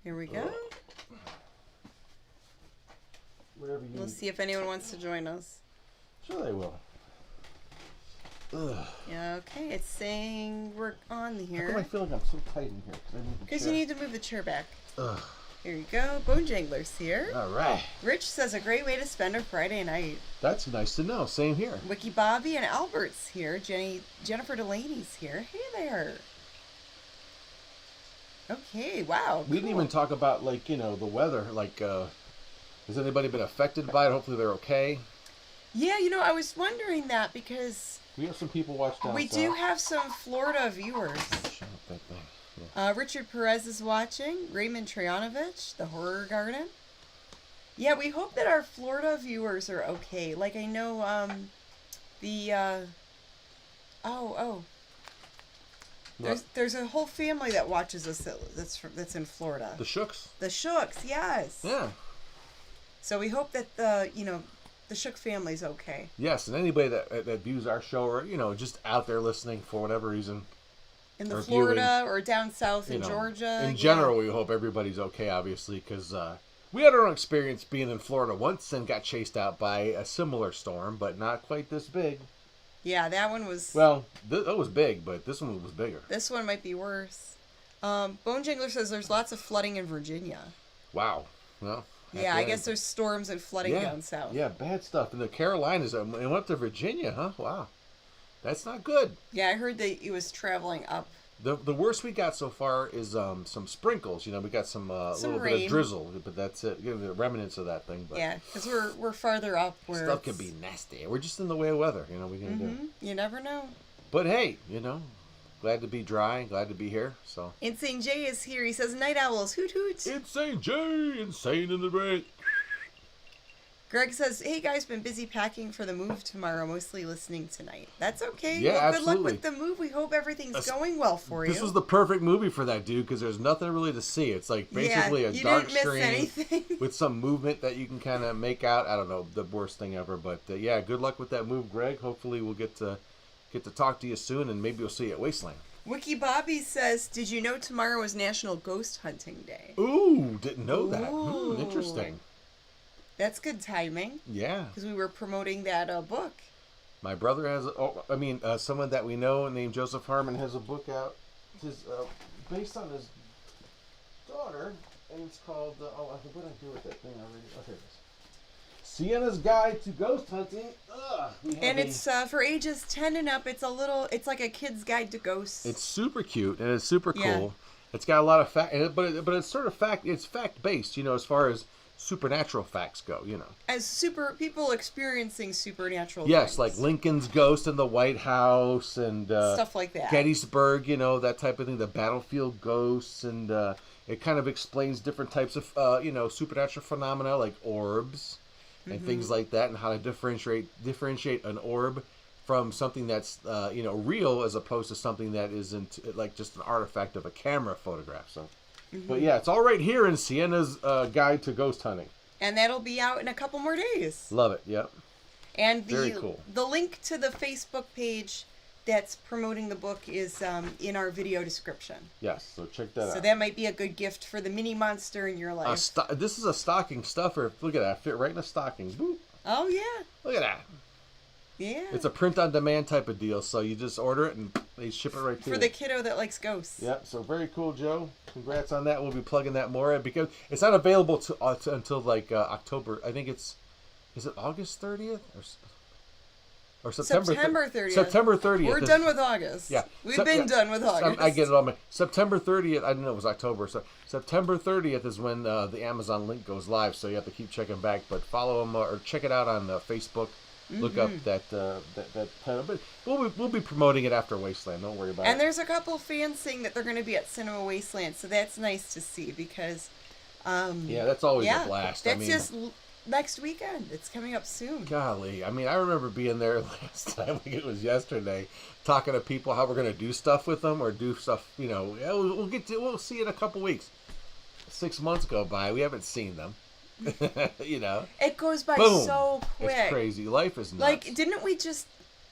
Here we go. We'll see if anyone wants to join us. Sure they will. Ugh. Yeah, okay. It's saying we're on here. How come I feel like I'm so tight in here? Because you need to move the chair back. Ugh. Here you go. Bone Janglers here. All right. Rich says a great way to spend a Friday night. That's nice to know. Same here. Wiki Bobby and Albert's here. Jennifer Delaney's here. Hey there. Okay, wow. We didn't even talk about, like, the weather. Like, has anybody been affected by it? Hopefully they're okay. Yeah, I was wondering that because... We have some people watch down We south. do have some Florida viewers. Shut up, that thing. Yeah. Richard Perez is watching. Raymond Trayanovich, The Horror Garden. Yeah, we hope that our Florida viewers are okay. Like, I know, There's a whole family that watches us that's in Florida. The Shooks? The Shooks, yes. Yeah. So we hope that the Shook family's okay. Yes, and anybody that views our show or, just out there listening for whatever reason. In the Florida or down south in Georgia. In general, we hope everybody's okay, obviously, because we had our own experience being in Florida once and got chased out by a similar storm, but not quite this big. Yeah, that one was... Well, that was big, but this one was bigger. This one might be worse. Bone Jangler says there's lots of flooding in Virginia. Wow. Well... Yeah, I guess there's storms and flooding down south. Yeah, bad stuff. In the Carolinas, it went up to Virginia, huh? Wow. That's not good. Yeah, I heard that it was traveling up. The worst we got so far is some sprinkles. We got some little rain. bit of drizzle, but that's it. The remnants of that thing. But yeah, because we're farther up where stuff can be nasty. We're just in the way of weather. We can do. You never know. But hey, glad to be dry. Glad to be here. So Insane Jay is here. He says, "Night owls, hoot hoot." Insane Jay, insane in the brain. Greg says, "Hey guys, been busy packing for the move tomorrow. Mostly listening tonight. That's okay. Yeah, well, absolutely. Good luck with the move. We hope everything's going well for you." This was the perfect movie for that, dude, because there's nothing really to see. It's like basically a dark screen with some movement that you can kind of make out. I don't know, the worst thing ever, but yeah, good luck with that move, Greg. Hopefully we'll get to talk to you soon, and maybe we'll see you at Wasteland. Wiki Bobby says, "Did you know tomorrow is National Ghost Hunting Day?" Ooh, didn't know that. Interesting. That's good timing. Yeah. Because we were promoting that book. My brother has, someone that we know named Joseph Harmon has a book out. It's based on his daughter, and it's called, what did I do with that thing already? Oh, here it is. Sienna's Guide to Ghost Hunting. It's for ages 10 and up. It's like a kid's guide to ghosts. It's super cute, and it's super cool. Yeah. It's got a lot of fact, but it's sort of fact-based, as far as supernatural facts go, As people experiencing supernatural yes, things. Like Lincoln's ghost in the White House and stuff like that. Gettysburg, that type of thing, the battlefield ghosts, and it kind of explains different types of supernatural phenomena like orbs and things like that, and how to differentiate an orb from something that's real as opposed to something that isn't like just an artifact of a camera photograph. So but yeah, it's all right here in Sienna's Guide to Ghost Hunting. And that'll be out in a couple more days. Love it, yep. And very cool. The link to the Facebook page that's promoting the book is in our video description. Yes, so check that out. So that might be a good gift for the mini monster in your life. This is a stocking stuffer. Look at that. Fit right in a stocking. Boop. Oh, yeah. Look at that. Yeah. It's a print-on-demand type of deal, so you just order it and they ship it right to you. For the kiddo that likes ghosts. Yep, so very cool, Joe. Congrats on that. We'll be plugging that more in because it's not available until like October. I think is it August 30th or September 30th? September 30th. We're done with August. Yeah. We've been done with August. I get it on September 30th. I didn't know it was October. So September 30th is when the Amazon link goes live, so you have to keep checking back. But follow them or check it out on Facebook. Look up that title, but we'll be promoting it after Wasteland. Don't worry about it. And there's a couple fans saying that they're going to be at Cinema Wasteland, so that's nice to see because. Yeah, that's always a blast. That's just next weekend. It's coming up soon. Golly, I remember being there last time. Like it was yesterday, talking to people how we're going to do stuff with them or do stuff. We'll see in a couple weeks. 6 months go by, we haven't seen them. It goes by so quick. It's crazy. Life is nuts. Like,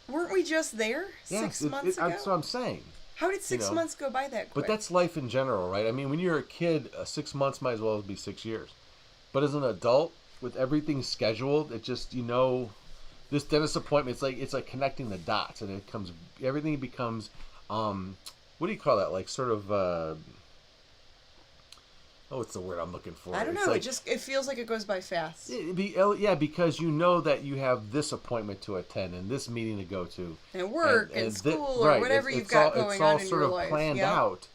weren't we just there 6 months ago? That's what I'm saying. How did 6 months go by that quick? But that's life in general, right? I mean, when you're a kid, 6 months might as well be 6 years. But as an adult, with everything scheduled, it just, this dentist appointment, it's like connecting the dots, and everything becomes, what do you call that? Like sort of, what's the word I'm looking for? I don't know. Like, it feels like it goes by fast. Because you know that you have this appointment to attend and this meeting to go to, and work and school or whatever you've got going on in your life. It's all sort of planned out,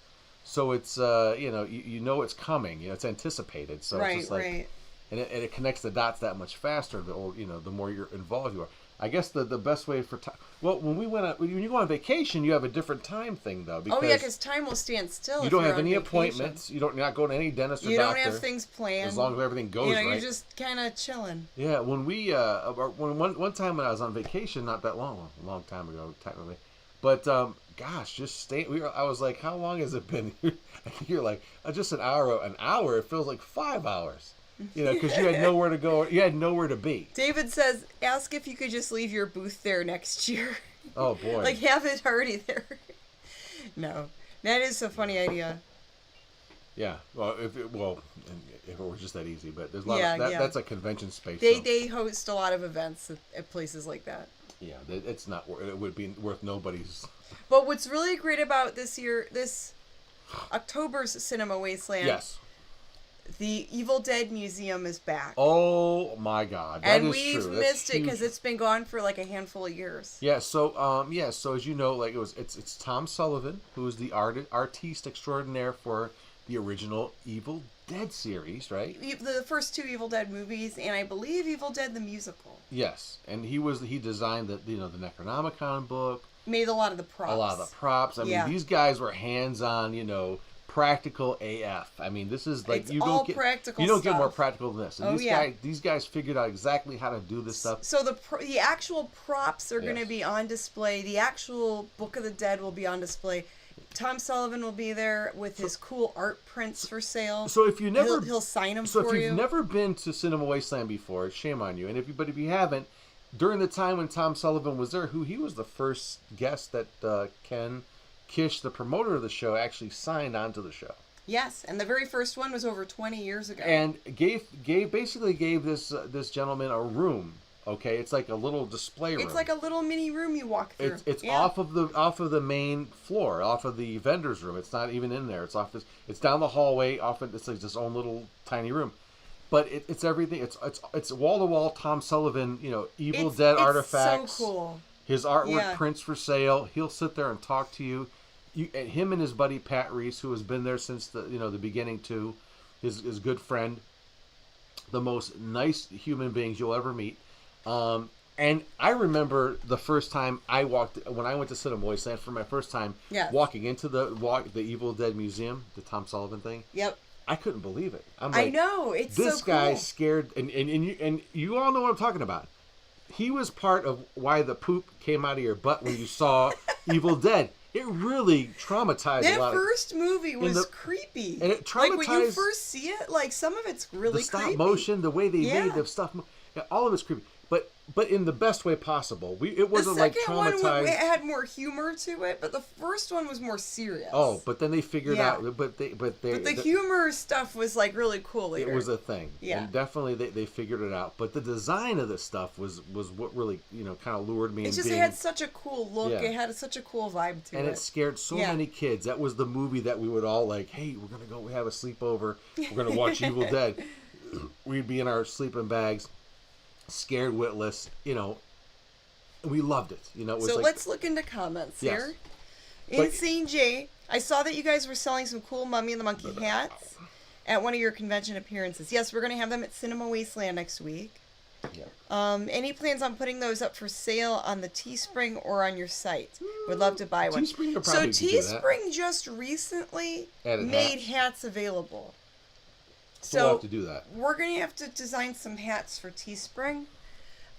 so it's you know it's coming. It's anticipated. So it's just like, right. And it connects the dots that much faster. The more you're involved you are. I guess the best way for time. Well, when you go on vacation, you have a different time thing though. Because time will stand still. You don't have any appointments. You're not going to any dentist or doctor. You don't have things planned. As long as everything goes right. You're just kind of chilling. Yeah, when one time when I was on vacation, not that long, a long time ago technically, but gosh, just stay. I was like, how long has it been? You're like, just an hour. An hour. It feels like 5 hours. Because you had nowhere to go. You had nowhere to be. David says, ask if you could just leave your booth there next year. Oh, boy. Like, have it already there. No. That is a funny idea. Yeah. Well, if it were just that easy. But there's a lot of... That's a convention space. They host a lot of events at places like that. Yeah. It's not... It would be worth nobody's... But what's really great about this October's Cinema Wasteland... Yes. The Evil Dead Museum is back. Oh my God, that is true. And we've missed it because it's been gone for like a handful of years. Yeah. So So as you know, like it's Tom Sullivan who is the artiste extraordinaire for the original Evil Dead series, right? The first 2 Evil Dead movies, and I believe Evil Dead the musical. Yes, and he designed the Necronomicon book. Made a lot of the props. A lot of the props. I mean, these guys were hands-on, practical AF. I mean, this is like you don't get more practical than this. And these guys figured out exactly how to do this stuff. So the actual props are going to be on display. The actual Book of the Dead will be on display. Tom Sullivan will be there with his cool art prints for sale. So if you never he'll sign them for you. So if you've never been to Cinema Wasteland before, shame on you. And if you haven't, during the time when Tom Sullivan was there, he was the first guest that Ken Kish, the promoter of the show, actually signed onto the show. Yes, and the very first one was over 20 years ago. And basically gave this gentleman a room. Okay, it's like a little display room. It's like a little mini room you walk through. It's off of the main floor, off of the vendor's room. It's not even in there. It's down the hallway. It's like this own little tiny room. But it's everything. It's wall to wall Tom Sullivan. Evil Dead artifacts. It's so cool. His artwork prints for sale. He'll sit there and talk to you. Him and his buddy Pat Reese, who has been there since the beginning too, his good friend, the most nice human beings you'll ever meet. And I remember the first time when I went to Cinema Wasteland for my first time, walking into the Evil Dead Museum, the Tom Sullivan thing. Yep. I couldn't believe it. I know, it's so cool. This guy scared, and you all know what I'm talking about. He was part of why the poop came out of your butt when you saw Evil Dead. It really traumatized a lot. That first movie was creepy. And it traumatized... Like, when you first see it, like, some of it's really creepy. The stop motion, the way they made the stuff... all of it's creepy. But in the best way possible. It wasn't like traumatized... The second one, it had more humor to it, but the first one was more serious. Oh, but then they figured out... But the humor stuff was, like, really cool later. It was a thing. Yeah. And definitely they figured it out. But the design of this stuff was what really, kind of lured me. It had such a cool look. Yeah. It had such a cool vibe to it. And it scared so many kids. That was the movie that we would all like, hey, we're going to go have a sleepover. We're going to watch Evil Dead. We'd be in our sleeping bags, scared witless, we loved it. So let's look into comments here. Insane Jay, I saw that you guys were selling some cool Mummy and the Monkey hats at one of your convention appearances. Yes, we're going to have them at Cinema Wasteland next week. Yeah. Any plans on putting those up for sale on the Teespring or on your site? Would love to buy one. Teespring just recently made hats available. So we'll have to do that. We're going to have to design some hats for Teespring.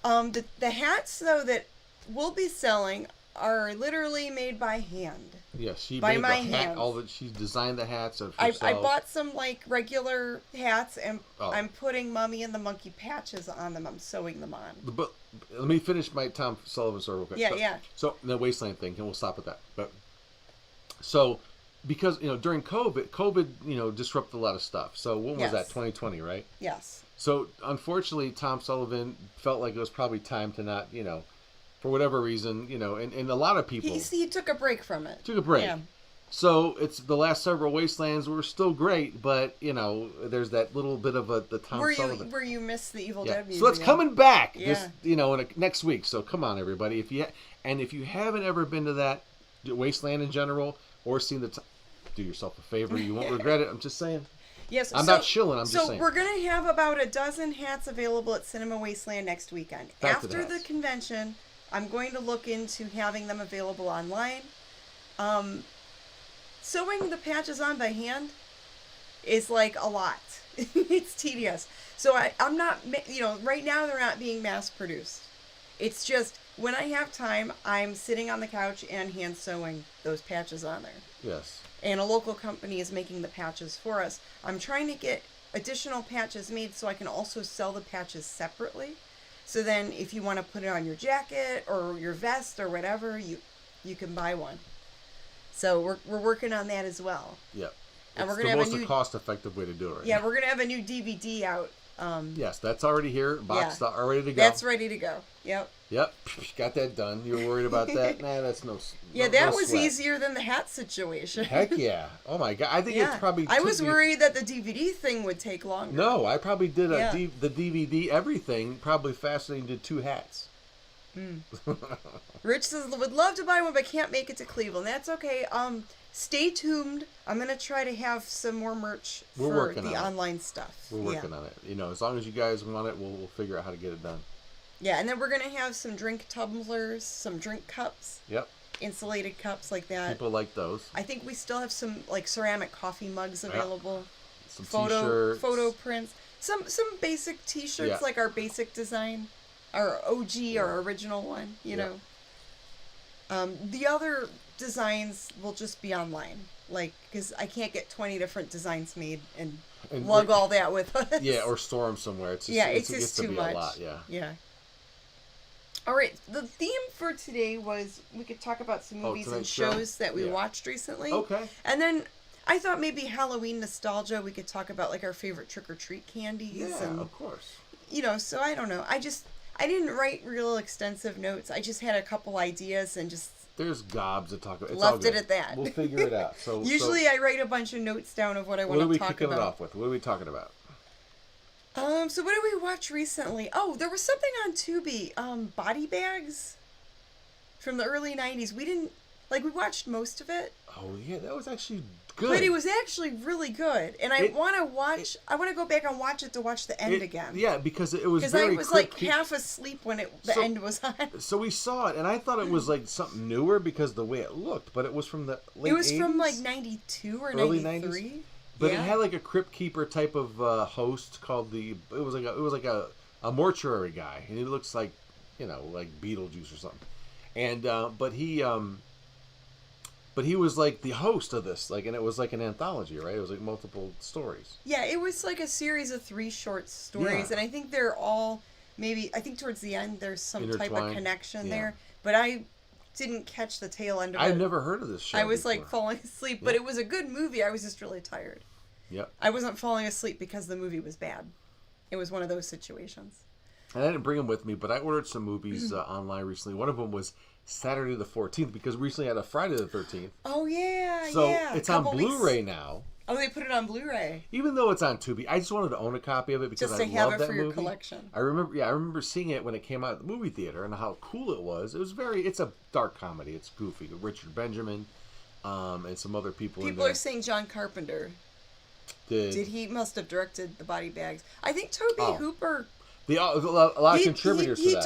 The hats, though, that we'll be selling are literally made by hand. Yeah, she by made my the hat. hands. She designed the hats herself. I bought some regular hats, and I'm putting Mummy and the Monkey patches on them. I'm sewing them on. But let me finish my Tom Sullivan story real quick. Yeah. So the Wasteland thing, and we'll stop at that. But So, because, during COVID, disrupted a lot of stuff. So, when was that? Yes. 2020, right? Yes. So, unfortunately, Tom Sullivan felt like it was probably time to not, for whatever reason, and a lot of people... He took a break from it. Took a break. Yeah. So, it's the last several Wastelands were still great, but, there's that little bit of the Tom Sullivan... Where you missed the Evil Dead music. So, it's coming back Yeah. next week. So, come on, everybody. If you haven't ever been to that Wasteland in general, or seen do yourself a favor. You won't regret it. I'm just saying. Yes. I'm not shilling. I'm just saying. So we're going to have about a dozen hats available at Cinema Wasteland next weekend. After the convention, I'm going to look into having them available online. Sewing the patches on by hand is like a lot. It's tedious. So I'm not, right now they're not being mass produced. It's just when I have time, I'm sitting on the couch and hand sewing those patches on there. Yes. And a local company is making the patches for us. I'm trying to get additional patches made so I can also sell the patches separately. So then if you want to put it on your jacket or your vest or whatever, you can buy one. So we're working on that as well. Yep. And it's we're gonna the have most cost-effective way to do it right now. we're going to have a new DVD out. Yes, that's already here. Boxed out, ready to go. That's ready to go. Yep. Yep. Got that done. You were worried about that? Nah, that's no Yeah, no, that no was sweat. easier than the hat situation. Heck yeah. Oh my God. I think it's probably... I was worried that the DVD thing would take longer. No, I probably did the DVD everything probably faster than you did 2 hats. Rich says, would love to buy one, but can't make it to Cleveland. That's okay. Stay tuned. I'm going to try to have some more merch for the online stuff. We're working on it. As long as you guys want it, we'll figure out how to get it done. Yeah, and then we're going to have some drink tumblers, some drink cups. Yep. Insulated cups like that. People like those. I think we still have some ceramic coffee mugs available. Some photo t-shirts. Photo prints. Some basic t-shirts like our basic design. Our OG, our original one, you know. The other designs will just be online. Because I can't get 20 different designs made and lug all that with us. Yeah, or store them somewhere. It's just too much. A lot, yeah. All right, the theme for today was we could talk about some movies and shows that we watched recently. Okay. And then I thought maybe Halloween nostalgia, we could talk about our favorite trick-or-treat candies. Yeah, of course. So I don't know. I didn't write real extensive notes. I just had a couple ideas and just... There's gobs to talk about. It's left it at that. We'll figure it out. Usually I write a bunch of notes down of what I want to talk about. What are we kicking it off with? What are we talking about? So what did we watch recently? Oh, there was something on Tubi. Body Bags from the early 90s. We didn't... we watched most of it. Oh, yeah. That was actually good. But it was actually really good. And I want to go back and watch it to watch the end again. Yeah, because it was very Because I was half asleep when the end was on. So we saw it, and I thought it was something newer because the way it looked, but it was from the late 80s? It was from 92 or early 93. 90s? But it had a crypt keeper type of host called it was like a mortuary guy, and he looks like Beetlejuice or something. And but he was the host of this, and it was an anthology, right? It was multiple stories. Yeah, it was a series of 3 short stories, and I think they're all I think towards the end there's some type of connection there, but I didn't catch the tail end of it. I've never heard of this show. I was falling asleep, but it was a good movie. I was just really tired. Yep. I wasn't falling asleep because the movie was bad. It was one of those situations. And I didn't bring them with me, but I ordered some movies online recently. One of them was Saturday the 14th because we recently had a Friday the 13th. Oh, yeah, so it's on Blu-ray now. Oh, they put it on Blu-ray. Even though it's on Tubi, I just wanted to own a copy of it because I love that movie. Just to have it for your collection. I remember seeing it when it came out at the movie theater and how cool it was. It's a dark comedy. It's goofy. Richard Benjamin and some other people in there. People are saying John Carpenter. Did he must have directed the Body Bags? I think Tobe Hooper. A lot of contributors to that.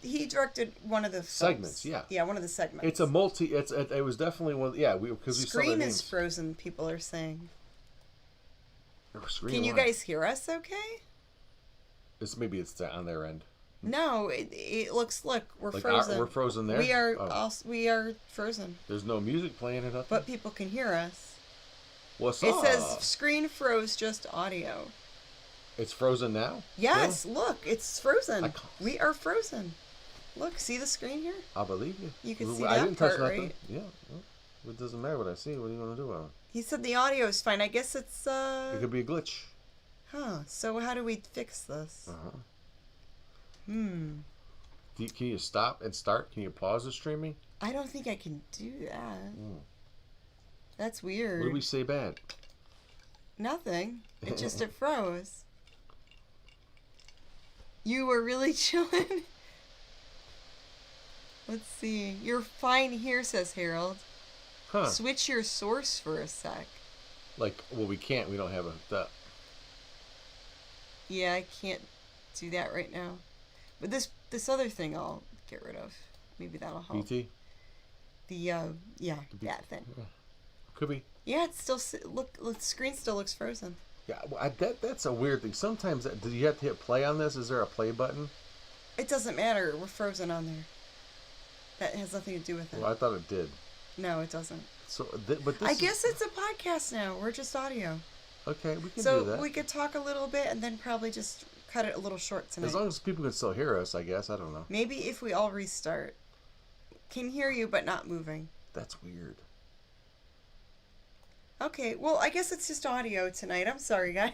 He directed one of the segments. Films. Yeah, one of the segments. It's a it was definitely one. Yeah, because we saw Screen is frozen. People are saying. Can you guys hear us? Okay. Maybe it's on their end. No, it looks. Look, we're frozen. We're frozen there. We are frozen. There's no music playing or nothing. But people can hear us. What's up? It says screen froze, just audio. It's frozen now? Yes, look, it's frozen. We are frozen. Look, see the screen here? I believe you. You can see I that didn't part, touch nothing. right? Yeah. Well, it doesn't matter what I see. What are you going to do about it? He said the audio is fine. I guess it's, It could be a glitch. Huh. So how do we fix this? Uh-huh. Hmm. Can you stop and start? Can you pause the streaming? I don't think I can do that. That's weird. What did we say bad? Nothing. It froze. You were really chilling. Let's see. You're fine here, says Harold. Huh. Switch your source for a sec. Like, well, we can't. We don't have a... Yeah, I can't do that right now. But this other thing I'll get rid of. Maybe that'll help. BT? That thing. Yeah. Could be. Yeah, it's still... the screen still looks frozen. Yeah, well, that's a weird thing. Sometimes, do you have to hit play on this? Is there a play button? It doesn't matter. We're frozen on there. That has nothing to do with it. Well, I thought it did. No, it doesn't. So, but this I guess it's a podcast now. We're just audio. Okay, we can do So that. we could talk a little bit and then probably just cut it a little short tonight. As long as people can still hear us, I guess. I don't know. Maybe if we all restart. Can hear you, but not moving. That's weird. Okay, well, I guess it's just audio tonight. I'm sorry, guys.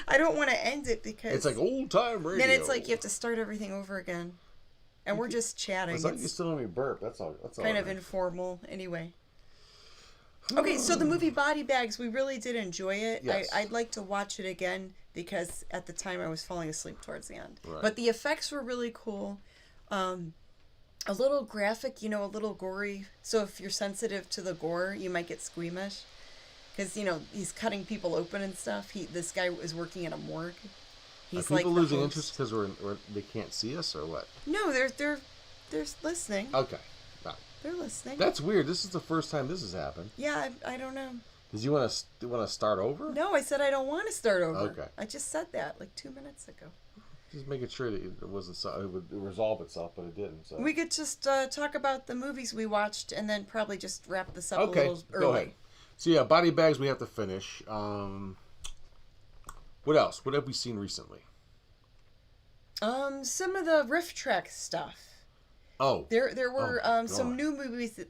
I don't want to end it because... It's like old-time radio. Then it's like you have to start everything over again. And we're just chatting. As long as you still let me burp, that's all. Kind of informal, anyway. Okay, so the movie Body Bags, we really did enjoy it. Yes. I'd like to watch it again because at the time I was falling asleep towards the end. Right. But the effects were really cool. A little graphic, a little gory. So if you're sensitive to the gore, you might get squeamish. Because, he's cutting people open and stuff. This guy is working in a morgue. He's Are people the losing host. interest because they can't see us or what? No, they're listening. Okay. No. They're listening. That's weird. This is the first time this has happened. Yeah, I don't know. Did you want to start over? No, I said I don't want to start over. Okay. I just said that like 2 minutes ago. Just making sure that it wasn't it would resolve itself, but it didn't. So We could just talk about the movies we watched and then probably just wrap this up a okay, little early. go ahead. So yeah, Body Bags we have to finish. What else? What have we seen recently? Some of the riff track stuff. Oh, There were some God.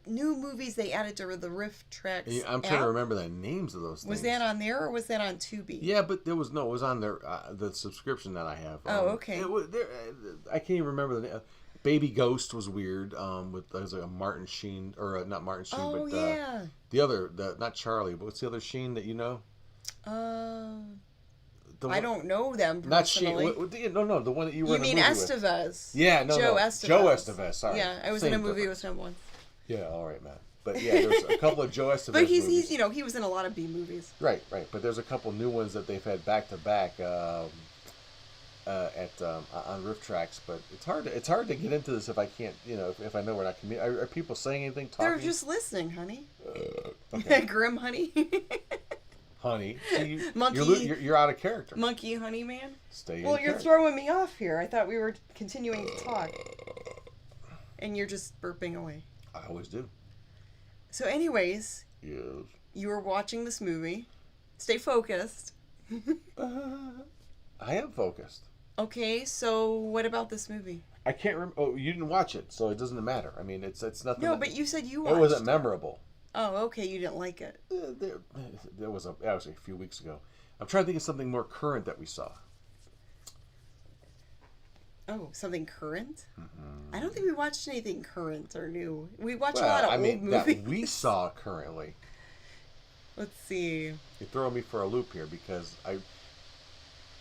new movies they added to the riff tracks. Yeah, I'm trying to remember the names of those things. Was that on there or was that on Tubi? Yeah, but it was on their the subscription that I have. Okay. I can't even remember the name. Baby Ghost was weird. With there's like a Martin Sheen not Martin Sheen, Oh, but yeah. the other not Charlie, but what's the other Sheen that you know? I don't know them Not Sheen. personally. No, the one that you were You in mean a movie with. Estevez? Yeah, Joe no. Estevez. Joe Estevez. Sorry. Yeah, I was Same in a movie difference. with him once. Yeah, all right, man. But yeah, there's a couple of Joe Estevez But he's movies. he was in a lot of B movies. Right. But there's a couple new ones that they've had back to back on riff tracks. But it's hard to get into this if I can't, if I know we're not are people saying anything? Talking? They're just listening, honey. Okay. Grim honey. Honey, see, Monkey. you're out of character. Monkey honey man. Stay. Well, in you're character. throwing me off here. I thought we were continuing to talk. And you're just burping away. I always do. So anyways, Yes. you were watching this movie. Stay focused. I am focused. Okay, so what about this movie? I can't remember. Oh, you didn't watch it, so it doesn't matter. I mean, it's nothing. No, but you said you watched. It wasn't memorable. Oh, okay, you didn't like it. There was actually a few weeks ago. I'm trying to think of something more current that we saw. Oh, something current? Mm-hmm. I don't think we watched anything current or new. We watched a lot of old movies. That we saw currently. Let's see. You're throwing me for a loop here because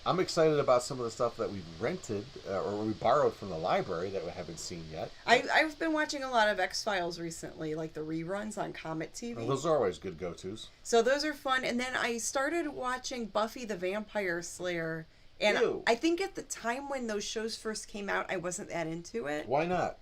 I'm excited about some of the stuff that we've rented or we borrowed from the library that we haven't seen yet. I've been watching a lot of X-Files recently, like the reruns on Comet TV. Well, those are always good go-tos. So those are fun. And then I started watching Buffy the Vampire Slayer. And Ew. I think at the time when those shows first came out, I wasn't that into it. Why not?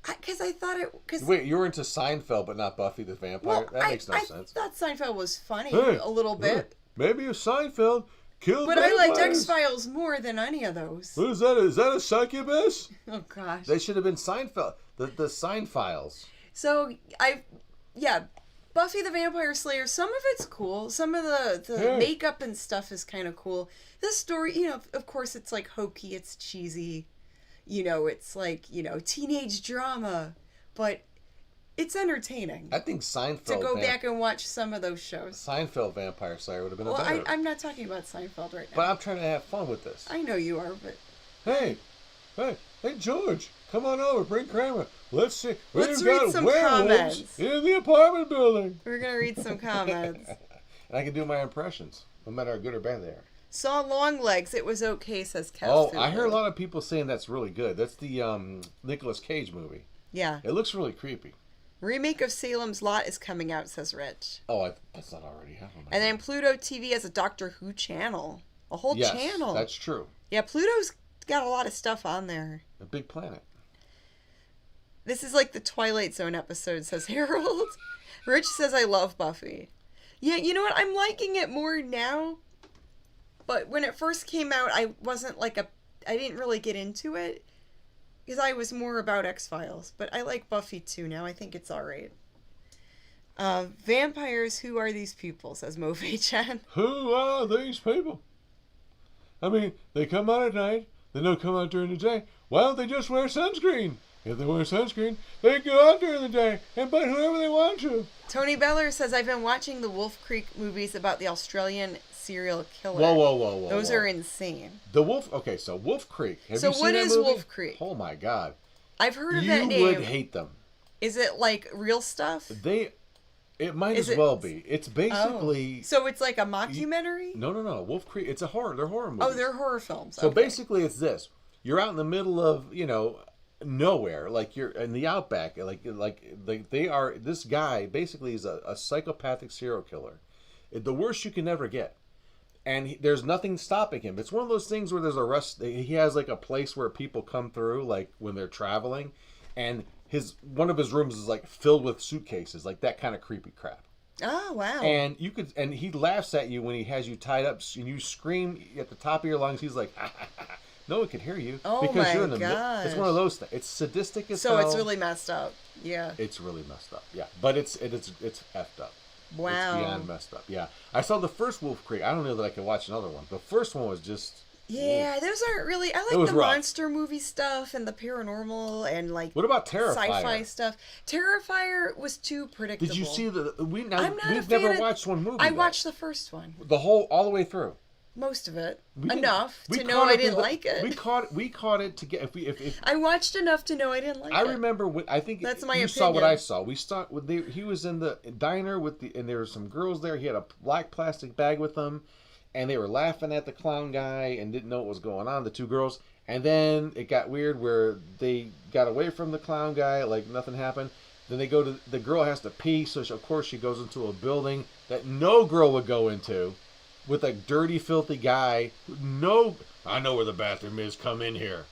Because I thought it... Wait, you were into Seinfeld but not Buffy the Vampire? Well, that makes no sense. I thought Seinfeld was funny Hey, a little bit. Maybe a Seinfeld killed But I liked vampires. X-Files more than any of those. What is that? Is that a succubus? Oh, gosh. They should have been Seinfeld. The Seinfiles. So, Buffy the Vampire Slayer, some of it's cool. Some of the makeup and stuff is kind of cool. The story, of course, it's like hokey, it's cheesy. it's like, teenage drama, but it's entertaining. I think Seinfeld... To go back and watch some of those shows. Seinfeld Vampire Slayer would have been well, a better... I'm not talking about Seinfeld right now. But I'm trying to have fun with this. I know you are, but... Hey, George, come on over, bring Kramer. Let's see. Let's read some comments. In the apartment building. We're going to read some comments. And I can do my impressions, no matter how good or bad they are. Saw Long Legs. It was okay, says Kev. Oh, I heard a lot of people saying that's really good. That's the Nicolas Cage movie. Yeah. It looks really creepy. Remake of Salem's Lot is coming out, says Rich. Oh, that's not already happening. And then Pluto TV has a Doctor Who channel. A whole channel. That's true. Yeah, Pluto's got a lot of stuff on there. A big planet. This is like the Twilight Zone episode, says Harold. Rich says, I love Buffy. Yeah, you know what? I'm liking it more now. But when it first came out, I wasn't I didn't really get into it. Because I was more about X-Files. But I like Buffy too now. I think it's alright. Vampires, who are these people, says Mofei-chan. Who are these people? I mean, they come out at night. They don't come out during the day. Why don't they just wear sunscreen? If they wear sunscreen, they can go out during the day and bite whoever they want to. Tony Beller says, I've been watching the Wolf Creek movies about the Australian serial killer. Whoa. Those are insane. Okay, so Wolf Creek. Have you seen that movie? Wolf Creek? Oh my God. I've heard of that name. You would hate them. Is it like real stuff? It might as well be. It's basically... So it's like a mockumentary? No. Wolf Creek, it's a horror. They're horror movies. Oh, they're horror films. So basically it's this. You're out in the middle of, nowhere, like you're in the outback, this guy basically is a psychopathic serial killer, the worst you can ever get, and there's nothing stopping him. It's one of those things where there's a rest. He has like a place where people come through, like when they're traveling, and one of his rooms is like filled with suitcases, like that kind of creepy crap. Oh wow! And he laughs at you when he has you tied up, and you scream at the top of your lungs. He's like, no one can hear you because you're in the middle. It's one of those things. It's sadistic as hell. So it's really messed up. Yeah. It's really messed up. Yeah, but it's effed up. Wow. It's beyond messed up. Yeah, I saw the first Wolf Creek. I don't know that I could watch another one. The first one was just. Yeah, those aren't really. I like the monster movie stuff and the paranormal and like. What about Terrifier? Sci-fi stuff. Terrifier was too predictable. Did you see we've never watched one movie. I watched the first one. All the way through. Most of it. Enough to know I didn't like it. We caught it to get if I watched enough to know I didn't like it. I remember I think that's my you opinion. saw what I saw. He was in the diner and there were some girls there. He had a black plastic bag with them, and they were laughing at the clown guy and didn't know what was going on, the two girls. And then it got weird where they got away from the clown guy, like nothing happened. Then the girl has to pee, so of course she goes into a building that no girl would go into, with a dirty, filthy guy. I know where the bathroom is. Come in here.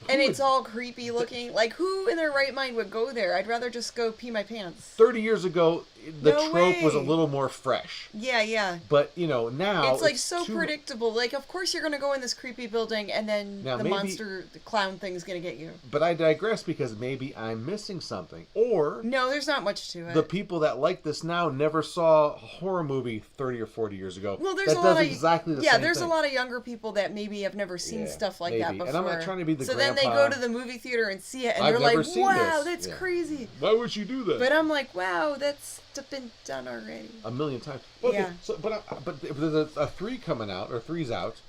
And it's all creepy looking. Like, who in their right mind would go there? I'd rather just go pee my pants. 30 years ago, the trope was a little more fresh. Yeah. But, now... It's like so predictable. Like, of course you're going to go in this creepy building and then the clown thing's going to get you. But I digress because maybe I'm missing something. Or... No, there's not much to it. The people that like this now never saw a horror movie 30 or 40 years ago. Well, there's a lot of... exactly the same thing. Yeah, there's a lot of younger people that maybe have never seen stuff like that before. And I'm not trying to be the grandpa. Then they go to the movie theater and see it, and they're like, wow, that's crazy. Why would you do that? But I'm like, wow, that's been done already. A million times. Okay, yeah. So, but there's a 3 coming out, or 3's out,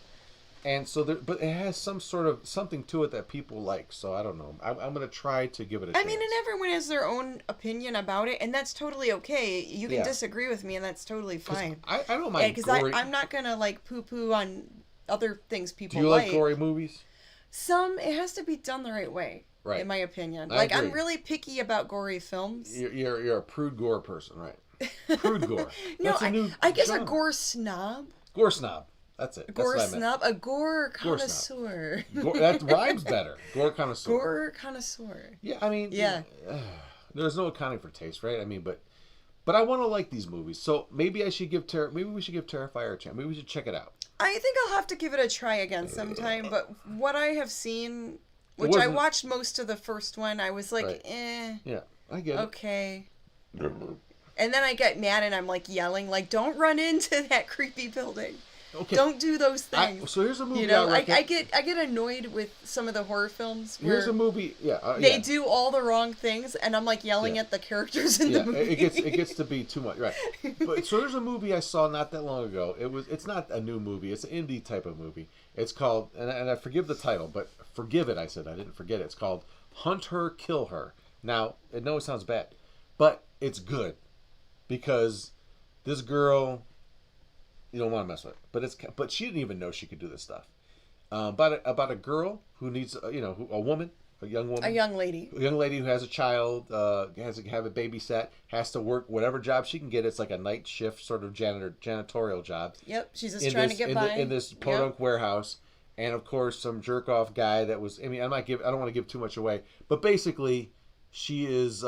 and so but it has some sort of something to it that people like. So I don't know. I'm going to try to give it a chance. I mean, and everyone has their own opinion about it, and that's totally okay. You can disagree with me, and that's totally fine. I don't mind. Because I'm not going to like poo-poo on other things people like. Do you like gory movies? It has to be done the right way, in my opinion. Like, I'm really picky about gory films. You're a prude gore person, right? Prude gore. No, I guess genre. A gore snob. Gore snob. That's it. Gore snob. A gore connoisseur. That rhymes better. Gore connoisseur. Gore connoisseur. Yeah, I mean... Yeah. There's no accounting for taste, right? I mean, but I want to like these movies. So maybe we should give Terrifier a chance. Maybe we should check it out. I think I'll have to give it a try again sometime, but what I have seen, which I watched most of the first one, I was like, Yeah, I get it. Okay. And then I get mad and I'm like yelling, like, don't run into that creepy building. Okay. Don't do those things. So here's a movie. You know, I get annoyed with some of the horror films. Where here's a movie. they do all the wrong things, and I'm like yelling at the characters in the movie. It gets to be too much, right? But so there's a movie I saw not that long ago. It's not a new movie. It's an indie type of movie. It's called, and I forgive the title, but forgive it. I said I didn't forget it. It's called Hunt Her, Kill Her. Now I know it sounds bad, but it's good because this girl. You don't want to mess with it, but she didn't even know she could do this stuff. About a girl who needs a young lady who has a child, has to have a babysat, has to work whatever job she can get. It's like a night shift sort of janitorial job. Yep, she's just trying to get by in this podunk warehouse, and of course some jerk off guy that was. I mean, I don't want to give too much away, but basically. She is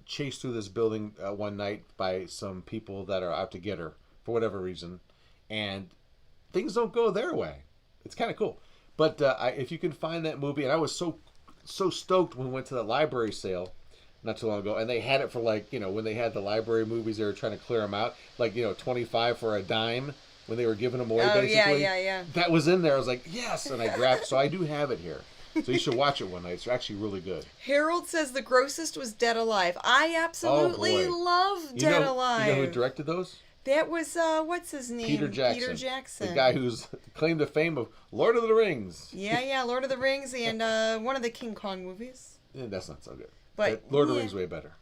chased through this building one night by some people that are out to get her for whatever reason, and things don't go their way. It's kind of cool. But if you can find that movie, and I was so stoked when we went to the library sale not too long ago, and they had it for when they had the library movies, they were trying to clear them out, 25 for a dime when they were giving them away. Basically, yeah. That was in there. I was like, yes, and I grabbed. So I do have it here. So you should watch it one night. It's actually really good. Harold says the grossest was Dead Alive. I absolutely love Dead Alive. You know who directed those? That was, what's his name? Peter Jackson. The guy who's claimed the fame of Lord of the Rings. Yeah, Lord of the Rings and one of the King Kong movies. Yeah, that's not so good. But Lord of the Rings way better.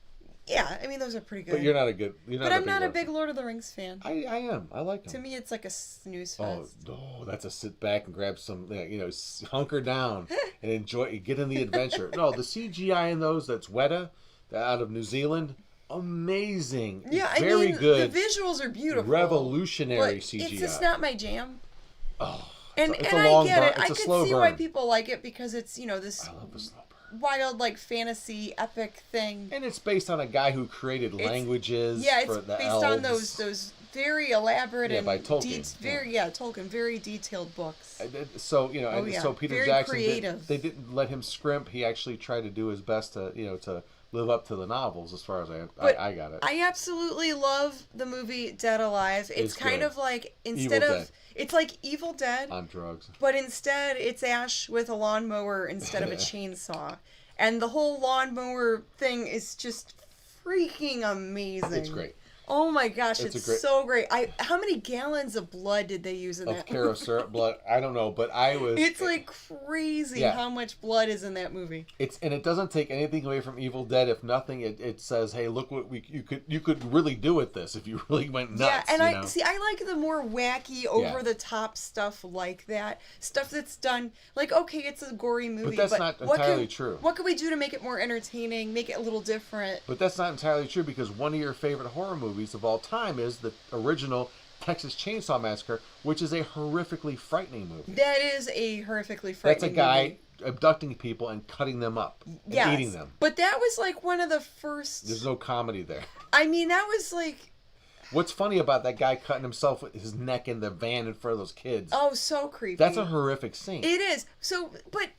Yeah, I mean, those are pretty good. But you're not a good... I'm not a big Lord of the Rings fan. I am. I like them. To me, it's like a snooze fest. Oh, that's a sit back and grab some, hunker down and enjoy, get in the adventure. No, the CGI in those, that's Weta, out of New Zealand, amazing. Yeah, very good. The visuals are beautiful. Revolutionary CGI. It's just not my jam. Oh, and it's I get it. I could see why people like it because it's, this... I love the slow burn. Wild fantasy epic thing, and it's based on a guy who created languages. Yeah, it's for the based elves. On those very elaborate and by Tolkien. Tolkien, very detailed books. So so Peter very Jackson creative. They didn't let him scrimp. He actually tried to do his best to to live up to the novels as far as I got it. I absolutely love the movie Dead Alive. It's kind of like instead Evil of Dead. It's like Evil Dead on drugs, but instead it's Ash with a lawnmower instead of a chainsaw, and the whole lawnmower thing is just freaking amazing. It's great. Oh my gosh, it's so great. How many gallons of blood did they use in that movie? Of Kara syrup blood? I don't know, but I was... It's crazy how much blood is in that movie. And it doesn't take anything away from Evil Dead. If nothing, it says, hey, look what you could really do with this if you really went nuts. Yeah, and I like the more wacky, over-the-top stuff like that. Stuff that's done, okay, it's a gory movie, but that's not entirely true. What can we do to make it more entertaining, make it a little different? But that's not entirely true because one of your favorite horror movies of all time is the original Texas Chainsaw Massacre, which is a horrifically frightening movie. That is a horrifically frightening movie. That's a guy abducting people and cutting them up and eating them. But that was one of the first... There's no comedy there. I mean, that was What's funny about that guy cutting himself with his neck in the van in front of those kids? Oh, so creepy. That's a horrific scene. It is. So, but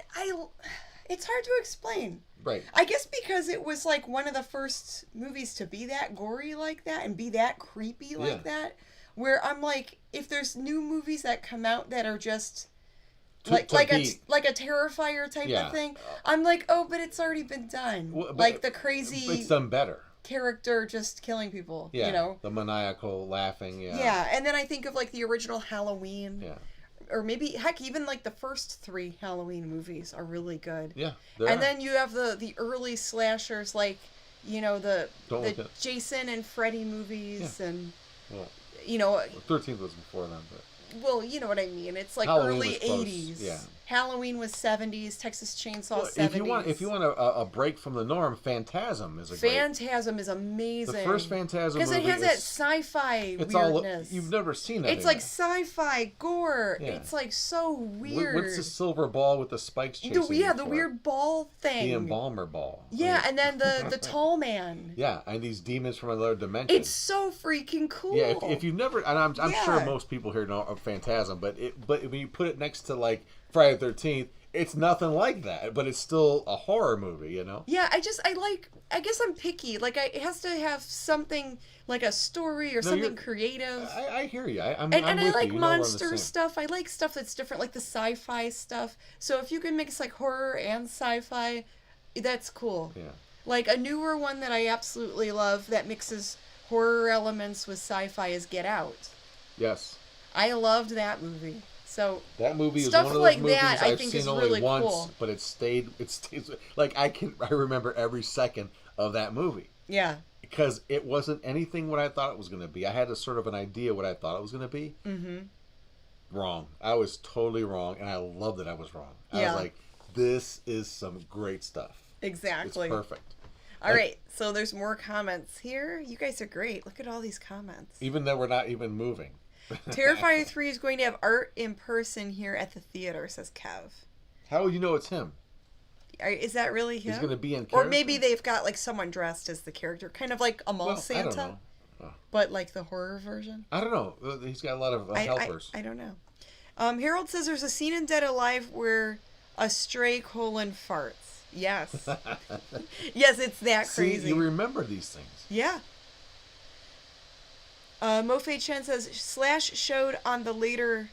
it's hard to explain. Right. I guess because it was one of the first movies to be that gory like that and be that creepy like that, where I'm if there's new movies that come out that are just like a Terrifier type of thing, I'm oh, but it's already been done. Well, the crazy... It's done better. Character just killing people, the maniacal laughing, and then I think of the original Halloween, or maybe heck, even the first 3 Halloween movies are really good. Yeah, and then you have the early slashers the Jason and Freddy movies, and 13th was before them, but well, you know what I mean. It's Halloween early 80s. Yeah. Halloween was 70s. Texas Chainsaw 70s. If you want a break from the norm, Phantasm is Phantasm is amazing. The first Phantasm movie because it has that sci-fi weirdness. You've never seen that. It's sci-fi gore. Yeah. It's so weird. What's the silver ball with the spikes chasing the weird ball thing. The embalmer ball. Yeah, and then the tall man. Yeah, and these demons from another dimension. It's so freaking cool. Yeah, if you've never, and I'm sure most people here know of Phantasm, but when you put it next to Friday the 13th. It's nothing like that, but it's still a horror movie, you know? Yeah, I guess I'm picky. Like, it has to have something, like a story or something creative. I hear you. I'm and with I like you. You know monster stuff. I like stuff that's different, like the sci-fi stuff. So if you can mix, like, horror and sci-fi, that's cool. Yeah. Like, a newer one that I absolutely love that mixes horror elements with sci-fi is Get Out. Yes. I loved that movie. So that movie is stuff one of those like movies that, I've I think seen is only really once, cool. but it stays like I remember every second of that movie. Yeah. Because it wasn't anything what I thought it was going to be. I had a sort of an idea what I thought it was going to be. Mm-hmm. Wrong. I was totally wrong, and I love that I was wrong. I was like, this is some great stuff. Exactly. It's perfect. All right, so there's more comments here. You guys are great. Look at all these comments. Even though we're not even moving. Terrifier 3 is going to have art in person here at the theater, says Kev. How would you know it's him? Is that really him? He's going to be in character? Or maybe they've got like someone dressed as the character, kind of like a mall Santa. I don't know. Oh. But like the horror version. I don't know. He's got a lot of helpers. I don't know. Harold says there's a scene in Dead Alive where a stray colon farts. Yes. Yes, it's that crazy. See, you remember these things. Yeah. Mofei Chen says Slash showed on the later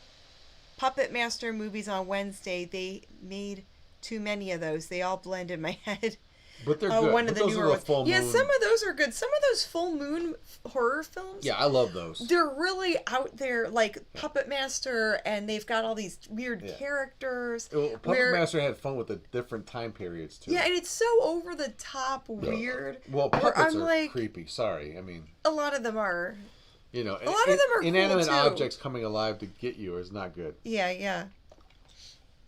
Puppet Master movies on Wednesday. They made too many of those. They all blend in my head. But they're good. One of the newer ones. Yeah, moon. some of those are good. Some of those full moon horror films. Yeah, I love those. They're really out there, like Puppet Master, and they've got all these weird characters. Well, Puppet Master had fun with the different time periods too. Yeah, and it's so over the top weird. Well, puppets are like, creepy. Sorry, I mean. A lot of them are. You know, a lot of them are inanimate cool too. objects coming alive to get you is not good. Yeah, yeah.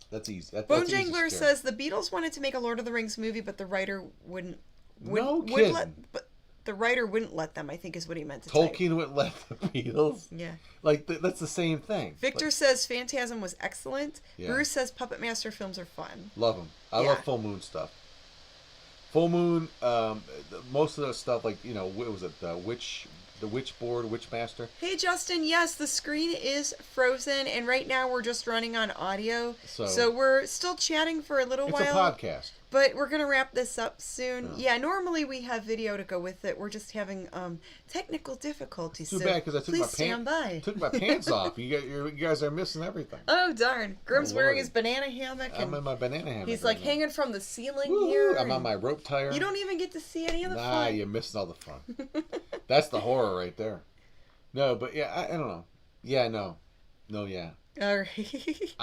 That's easy. Bone Jangler says the Beatles wanted to make a Lord of the Rings movie, but the writer wouldn't the writer wouldn't let them, I think is what he meant to say. Tolkien wouldn't let the Beatles? Yeah. Like, that's the same thing. Victor says Phantasm was excellent. Yeah. Bruce says Puppet Master films are fun. Love them. I love Full Moon stuff. Full Moon, most of the stuff, like, you know, what was it? The Witchmaster. Hey, Justin, yes, the screen is frozen, and right now we're just running on audio. So we're still chatting for a little while. It's a podcast. But we're going to wrap this up soon. Yeah, normally we have video to go with it. We're just having technical difficulties. Too bad, because I took my pants off. You guys are missing everything. Oh, darn. Grim's wearing his banana hammock. I'm in my banana hammock. He's like hanging from the ceiling Woo-hoo, here. I'm on my rope tire. You don't even get to see any of the fun. Nah, you're missing all the fun. That's the horror right there. No, but yeah, I don't know. Yeah, no. No, yeah. All right.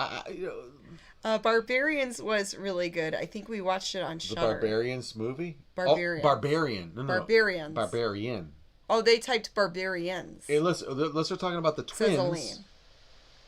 Barbarians was really good. I think we watched it on Shudder. The Barbarians movie? Barbarian. Oh, Barbarian. No. Barbarians. Barbarian. Oh, they typed Barbarians. Hey, let's start talking about the twins. Says Elaine.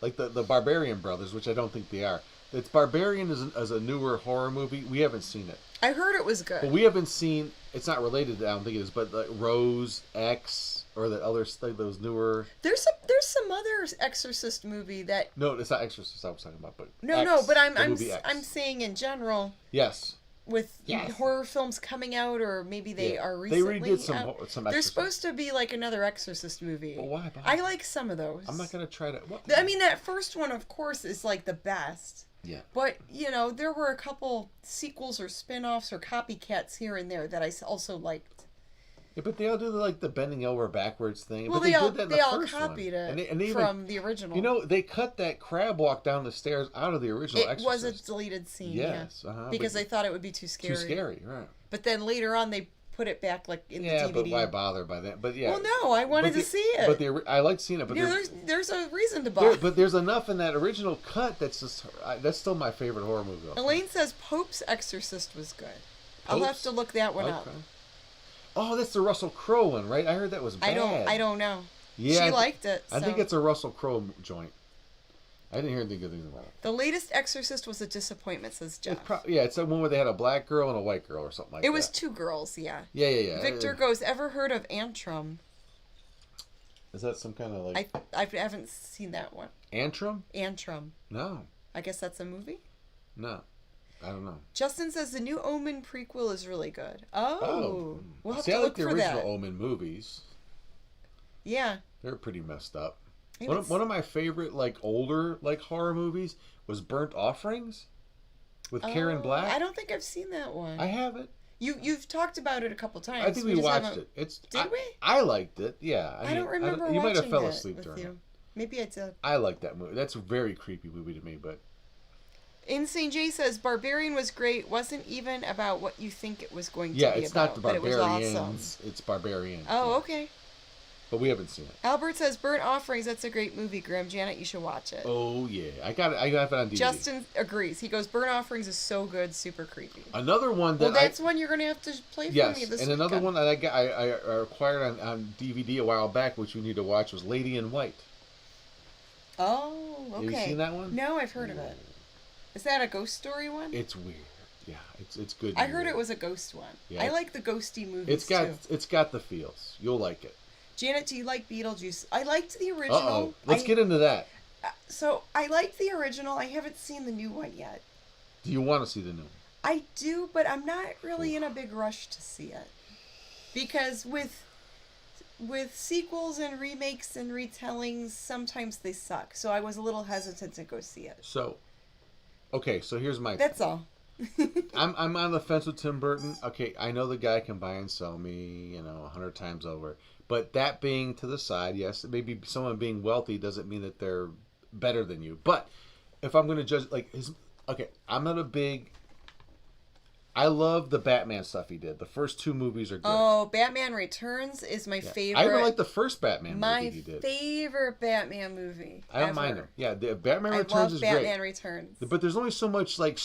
Like the Barbarian brothers, which I don't think they are. It's Barbarian as a newer horror movie. We haven't seen it. I heard it was good. But we haven't seen. It's not related. I don't think it is. But like Rose, X, or the other those newer. There's some other Exorcist movie that. No, it's not Exorcist. I was talking about, but no. But I'm saying in general. Yes. With horror films coming out, or maybe they are recently. They redid some Exorcist. There's supposed to be like another Exorcist movie. Well, why? I like some of those. I'm not gonna try to. What? I mean, that first one, of course, is like the best. Yeah. But, you know, there were a couple sequels or spin-offs or copycats here and there that I also liked. Yeah, but they all do the bending over backwards thing. Well, but they all did that in the all first copied one. it and even, from the original. You know, they cut that crab walk down the stairs out of the original Exorcist. It was a deleted scene, yes, because they thought it would be too scary. Too scary, right. But then later on, they put it back in the DVD. Yeah, but why bother by that? But yeah. Well, no, I wanted to see it. But I liked seeing it. But there's a reason to buy. But there's enough in that original cut that's still my favorite horror movie. Elaine says Pope's Exorcist was good. I'll have to look that one up. Oh, that's the Russell Crowe one, right? I heard that was bad. I don't know. Yeah, she liked it. I think it's a Russell Crowe joint. I didn't hear anything good things about it. The latest Exorcist was a disappointment, says Jeff. It's the one where they had a black girl and a white girl or something like that. It was two girls, yeah. Yeah. Victor goes, ever heard of Antrum? Is that some kind of like... I haven't seen that one. Antrum? Antrum. No. I guess that's a movie? No. I don't know. Justin says the new Omen prequel is really good. Oh. We'll have I to like look the for original that. Omen movies. Yeah. They're pretty messed up. One of my favorite like older like horror movies was Burnt Offerings with Karen Black. I don't think I've seen that one. I haven't. You've talked about it a couple times. I think we watched it. Did we? I liked it. Yeah. I don't remember. You might have fell it asleep during it. Maybe I did. I like that movie. That's a very creepy movie to me, but. Insane Jay says Barbarian was great. Wasn't even about what you think it was going to be Yeah, about. it's not the Barbarians. But it was awesome. It's Barbarian. Oh, yeah. okay. But we haven't seen it. Albert says Burnt Offerings. That's a great movie, Grim. Janet, you should watch it. Oh yeah, I got it on DVD. Justin agrees. He goes, Burnt Offerings is so good, super creepy. Another one that that's one you're going to have to play for me this and another one that I acquired on DVD a while back, which we need to watch, was Lady in White. Oh, okay. Have you seen that one? No, I've heard of it. Is that a ghost story one? It's weird. Yeah, it's good. I heard it was a ghost one. Yeah, I like the ghosty movies It's got the feels. You'll like it. Janet, do you like Beetlejuice? I liked the original. Uh-oh. Let's get into that. So, I liked the original. I haven't seen the new one yet. Do you want to see the new one? I do, but I'm not really in a big rush to see it. Because with sequels and remakes and retellings, sometimes they suck. So, I was a little hesitant to go see it. So, okay, so here's my... That's all. I'm on the fence with Tim Burton. Okay, I know the guy can buy and sell me, 100 times over. But that being to the side, yes, maybe someone being wealthy doesn't mean that they're better than you. But if I'm going to judge, I'm not a big... I love the Batman stuff he did. The first two movies are good. Oh, Batman Returns is my favorite. I even like the first Batman movie he did. My favorite Batman movie. I don't mind him. Yeah, the Batman Returns is great. I love Batman Returns. But there's only so much like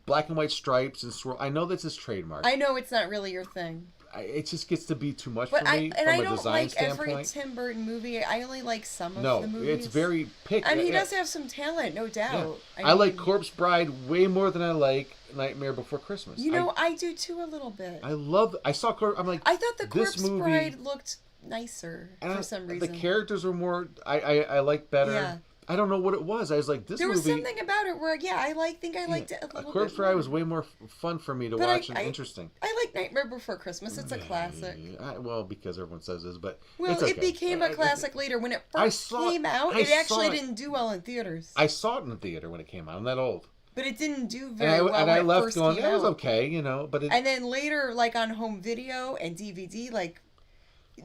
black and white stripes and swirl. I know that's his trademark. I know it's not really your thing. It just gets to be too much for me from a design standpoint. I don't like every Tim Burton movie. I only like some of the movies. No, it's very picky. And he does have some talent, no doubt. Yeah. I like Corpse Bride way more than I like Nightmare Before Christmas. I do too a little bit. I saw Corpse. I'm like, I thought the Corpse Bride looked nicer for some reason. The characters were more. I liked better. Yeah. I don't know what it was. I was like, this movie... There was something about it where, I think I liked it a little bit. Corpse Bride was way more fun for me to watch and interesting. I like Nightmare Before Christmas. It's a classic. Well, because everyone says this, but it's okay. It became a classic later. When it first came out, it actually didn't do well in theaters. I saw it in the theater when it came out. I'm that old. But it didn't do very well when I it left first going, came it out. was okay, but it... And then later, like on home video and DVD,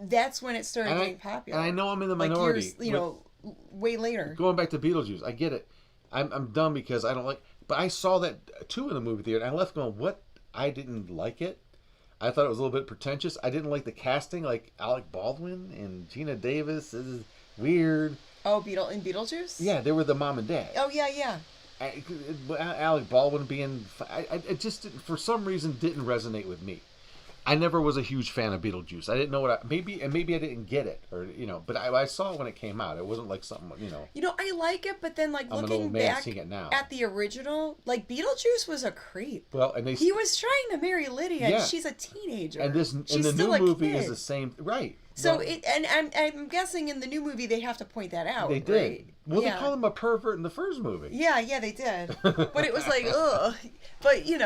that's when it started getting popular. And I know I'm in the minority. Years, way later. Going back to Beetlejuice, I get it. I'm dumb because I don't like... But I saw that too in the movie theater, and I left going, what? I didn't like it. I thought it was a little bit pretentious. I didn't like the casting, like Alec Baldwin and Gina Davis. This is weird. Oh, in Beetlejuice? Yeah, they were the mom and dad. Oh, yeah. Alec Baldwin being... it just, for some reason, didn't resonate with me. I never was a huge fan of Beetlejuice. I didn't know what maybe I didn't get it, or but I saw it when it came out. It wasn't like something I like it, but then looking back at the original, Beetlejuice was a creep. Well, and he was trying to marry Lydia, and she's a teenager. And the new movie is the same, right? So I'm guessing in the new movie they have to point that out. They did. Right? Well, they call him a pervert in the first movie. Yeah, they did. But it was like, ugh. But, Yeah,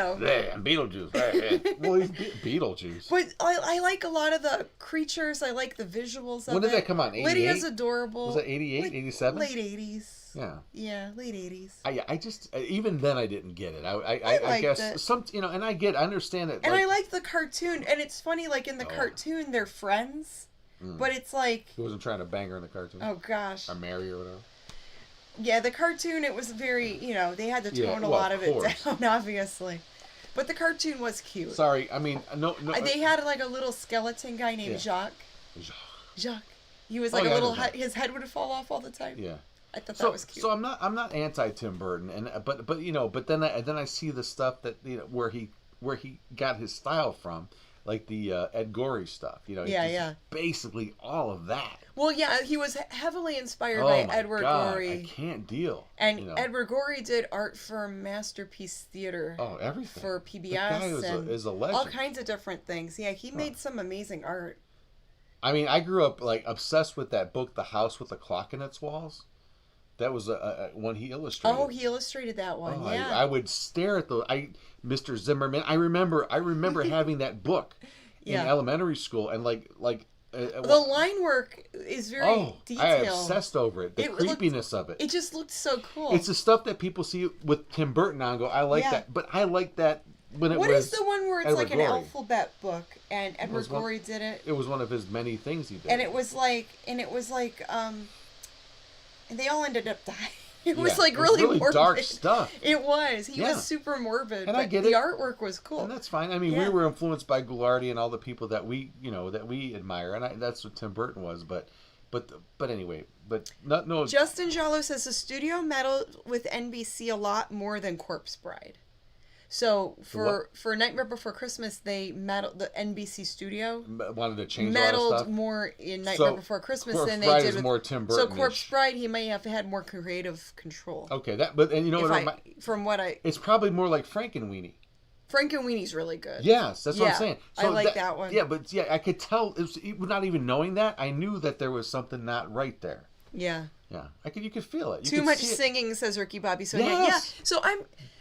Beetlejuice. Well, he's Beetlejuice. But I like a lot of the creatures. I like the visuals of it. When did that come out? 88? Lydia's adorable. Was it 88, 87? Late 80s. Yeah. Yeah, late 80s. I just, even then I didn't get it. I guess it. And I understand it. And I like the cartoon. And it's funny, in the cartoon, they're friends. But it's like... He wasn't trying to bang her in the cartoon. Oh, gosh. Or marry or whatever. Yeah, the cartoon, it was very, they had to tone a lot of it down, obviously. But the cartoon was cute. Sorry, I mean, no. They had a little skeleton guy named Jacques. Jacques. He was a little, his head would fall off all the time. Yeah. I thought that was cute. So I'm not anti Tim Burton, but then I see the stuff that where he got his style from. Like the Ed Gorey stuff, basically all of that. Well, yeah, he was heavily inspired by Edward Gorey. I can't deal. And Edward Gorey did art for Masterpiece Theater. Oh, everything. For PBS. The guy is a legend. All kinds of different things. Yeah, he made some amazing art. I mean, I grew up obsessed with that book, The House with the Clock in Its Walls. That was one he illustrated. Oh, he illustrated that one. Yeah. I would stare at Mr. Zimmerman. I remember having that book in elementary school, and The line work is very detailed. I obsessed over it. The creepiness of it. It just looked so cool. It's the stuff that people see with Tim Burton now and go, I like that. But I like that when it was... What is the one where it's Edward like an Gorey. alphabet book and Edward Gorey did it? It was one of his many things he did. And it was like, and they all ended up dying. It was like really morbid. Dark stuff. It was. He was super morbid. And I get the it. artwork was cool. And that's fine. I mean, we were influenced by Goulardi and all the people that we admire, and that's what Tim Burton was. But anyway, no. Justin Jallo says the studio meddled with NBC a lot more than Corpse Bride. So for Nightmare Before Christmas, they meddled, the NBC studio wanted to change meddled more in Nightmare Before Christmas than they did with more Tim Burton. So Corpse Bride, he may have had more creative control. Okay, it's probably more like Frankenweenie. Frankenweenie's really good. Yes, that's what I'm saying. So I like that one. Yeah, but I could tell, not even knowing that, I knew that there was something not right there. Yeah. Yeah, you could feel it. Too much singing, says Ricky Bobby. So yes. yeah. So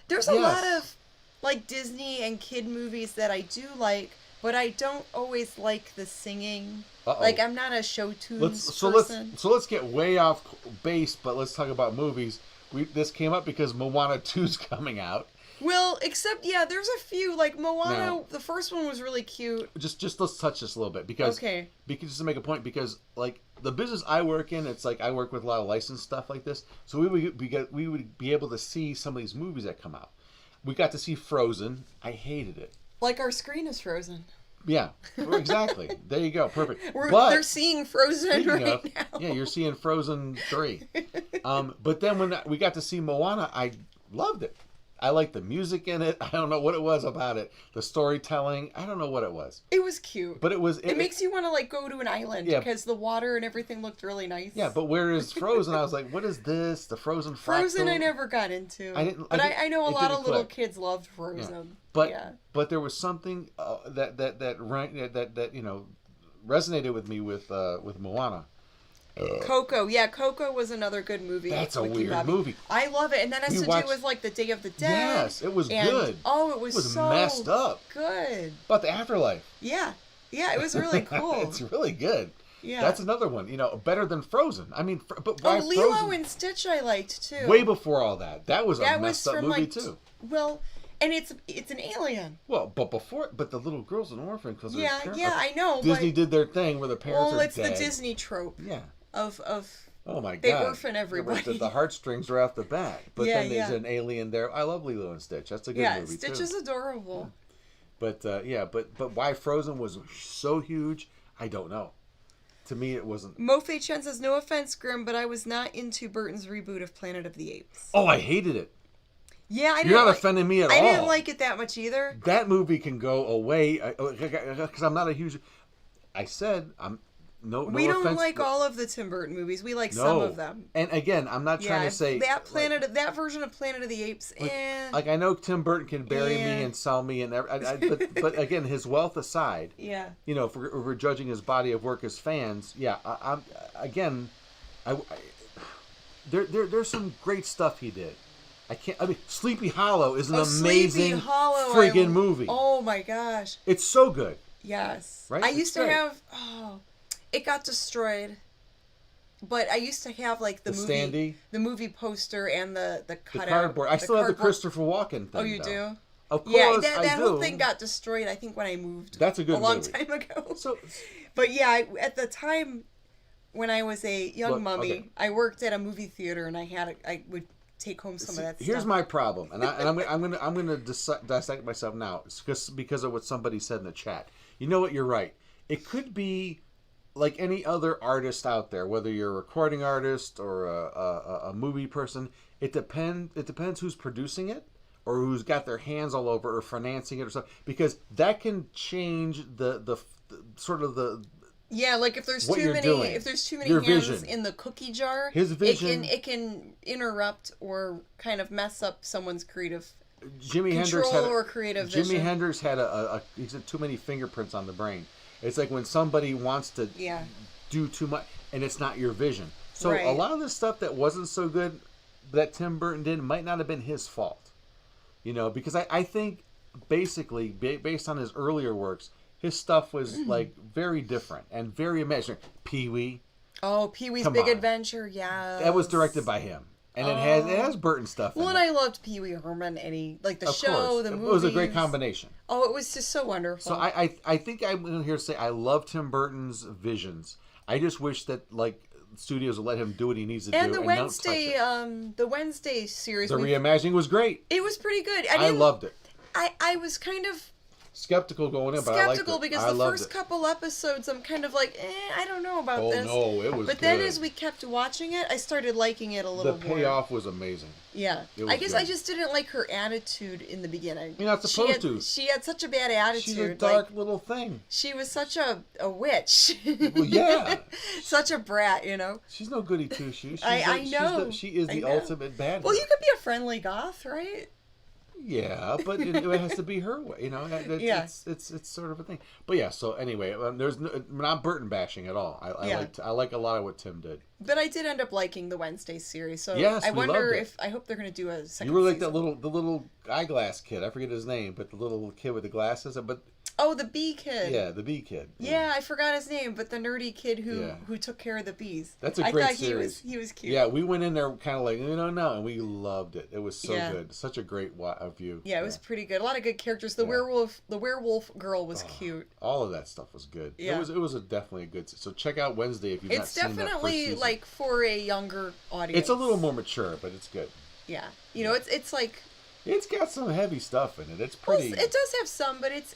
there's a lot of like Disney and kid movies that I do like, but I don't always like the singing. Like I'm not a show tunes person. Let's get way off base, but let's talk about movies. This came up because Moana 2's coming out. Well, except there's a few like Moana. No. The first one was really cute. Just let's touch this a little bit because just to make a point, because like the business I work in, it's like I work with a lot of licensed stuff like this, so we would be able to see some of these movies that come out. We got to see Frozen. I hated it. Like our screen is frozen. Yeah, exactly. There you go. Perfect. They're seeing Frozen right now. Yeah, you're seeing Frozen 3. But then when we got to see Moana, I loved it. I liked the music in it. I don't know what it was about it. The storytelling. I don't know what it was. It was cute. But it was... It makes you want to like go to an island because the water and everything looked really nice. Yeah, but whereas Frozen, I was like, what is this? The Frozen fractal? Frozen I never got into. I know a lot of little kids loved Frozen. Yeah. But there was something that resonated with me with Moana. Coco. Yeah, Coco was another good movie. That's a weird movie. I love it. And that has to do with like the Day of the Dead. Yes, it was good. Oh, it was so messed up. Good. About the afterlife. Yeah. Yeah, it was really cool. It's really good. Yeah. That's another one, better than Frozen. I mean, but why Lilo Frozen? and Stitch I liked too. Way before all that. That was a messed up movie too. Well, and it's an alien. Well, but the little girl's an orphan because I know. Disney did their thing where the parents are dead. Well, it's the Disney trope. Yeah. Of oh my god, they orphan everybody. The heartstrings are off the back, but then there's an alien there. I love Lilo and Stitch. That's a good movie Stitch too. is adorable. But but why Frozen was so huge, I don't know. To me, it wasn't. Mofe Chen says, no offense, Grim, but I was not into Burton's reboot of Planet of the Apes. Oh, I hated it. Yeah, You're not offending me at all. I didn't like it that much either. That movie can go away because I'm not a huge. I said I'm. No, we don't offense, like all of the Tim Burton movies. We like some of them. And again, I'm not trying to say that version of Planet of the Apes. Like I know Tim Burton can bury me and sell me, and but again, his wealth aside, if we're judging his body of work as fans, there's some great stuff he did. Sleepy Hollow is an amazing friggin' movie. Oh my gosh, it's so good. Yes, right. I used to have. It got destroyed, but I used to have like the movie poster and the cutout. The cardboard. I still have the Christopher Walken thing. Oh, you do? Of course, that whole thing got destroyed. I think when I moved. That's a good long time ago. But at the time when I was a young mummy, I worked at a movie theater and I would take home some of that stuff. Here's my problem, and I'm gonna dissect myself now because of what somebody said in the chat. You know what? You're right. It could be like any other artist out there, whether you're a recording artist or a movie person. It depends who's producing it or who's got their hands all over or financing it or something, because that can change the sort of the. Yeah, like if there's too many hands vision. In the cookie jar, his vision, it can interrupt or kind of mess up someone's creative. Jimi Hendrix had he said too many fingerprints on the brain. It's like when somebody wants to do too much, and it's not your vision. So a lot of the stuff that wasn't so good that Tim Burton did might not have been his fault. Because I think basically, based on his earlier works, his stuff was like very different and very imaginary. Pee-wee. Oh, Pee-wee's Come Big on. Adventure, yeah. That was directed by him. And it has Burton stuff Well, in and it. I loved Pee Wee Herman, the Of show, course. the movies. It was a great combination. Oh, it was just so wonderful. So I think I'm going to here say I love Tim Burton's visions. I just wish that like studios would let him do what he needs to do. And the and Wednesday, don't touch it. the Wednesday series, The reimagining was great. it was pretty good. I loved it. I was kind of Skeptical going in, but I liked it. because I the loved first it. couple episodes, I'm kind of like, I don't know about this. Oh no, it was. But then as we kept watching it, I started liking it a little more. The payoff was amazing. Yeah, was I guess good. I just didn't like her attitude in the beginning. You're not supposed to. She had such a bad attitude. She's a dark little thing. She was such a witch. Well, yeah. Such a brat, you know. She's no goody two shoes. I know. She is the ultimate bad. Well, you could be a friendly goth, right? Yeah, but it has to be her way, you know. It's sort of a thing. But yeah, so anyway, there's not Burton bashing at all. I like a lot of what Tim did. But I did end up liking the Wednesday series, so yes, I wonder loved it. if I hope they're going to do a second. You were like season. the little eyeglass kid. I forget his name, but the little kid with the glasses. But oh, the bee kid. Yeah, the bee kid. Yeah, I forgot his name, but the nerdy kid who took care of the bees. That's a great series. He was cute. Yeah, we went in there kind of like no, and we loved it. It was so good. Such a great view. Yeah, it was pretty good. A lot of good characters. The werewolf girl was cute. All of that stuff was good. Yeah. It was definitely a good. So check out Wednesday if you've not seen that first season. It's definitely like for a younger audience. It's a little more mature, but it's good. Yeah, it's like. It's got some heavy stuff in it. It's pretty. Well, it does have some, but it's